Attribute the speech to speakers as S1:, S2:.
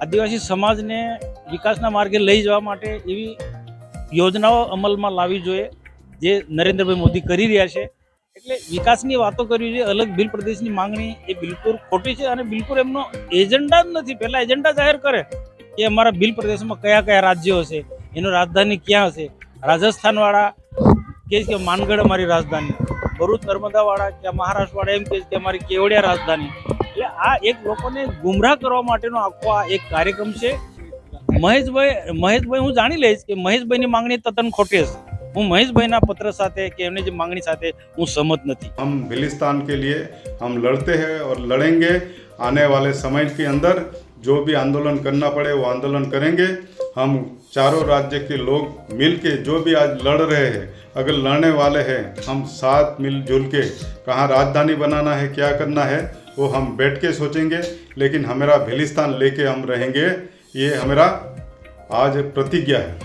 S1: આદિવાસી સમાજને વિકાસના માર્ગે લઈ જવા માટે એવી યોજનાઓ અમલમાં લાવવી જોઈએ જે નરેન્દ્રભાઈ મોદી કરી રહ્યા છે. એટલે વિકાસની વાતો કરવી જોઈએ, અલગ ભીલ પ્રદેશની માંગણી એ બિલકુલ ખોટી છે અને બિલકુલ એમનો એજન્ડા જ નથી. પહેલા એજન્ડા જાહેર કરે કે અમારા ભીલ પ્રદેશમાં કયા કયા રાજ્યો હશે, એનું રાજધાની ક્યાં હશે. રાજસ્થાનવાળા કહે કે માનગઢ અમારી રાજધાની, ભરૂચ નર્મદાવાળા કે મહારાષ્ટ્રવાળા એમ કહે કે અમારી કેવડિયા રાજધાની. એટલે આ એક લોકોને ગુમરાહ કરવા માટેનો આખો આ એક કાર્યક્રમ છે. મહેશભાઈ હું જાણી લઈશ કે મહેશભાઈની માંગણી તદ્દન ખોટી હશે. હું મહેશભાઈના પત્ર સાથે કે એમની જે માંગણી સાથે હું સહમત નથી.
S2: हम भिलिस्तान के लिए हम लड़ते हैं और लड़ेंगे. आने वाले समय के अंदर जो भी आंदोलन करना पड़े वो आंदोलन करेंगे. हम चारों राज्य के लोग मिल के जो भी आज लड़ रहे हैं, अगर लड़ने वाले हैं, हम साथ मिलजुल के कहाँ राजधानी बनाना है, क्या करना है, वो हम बैठ के सोचेंगे. लेकिन हमारा भिलिस्तान लेके हम रहेंगे, ये हमारा आज प्रतिज्ञा है.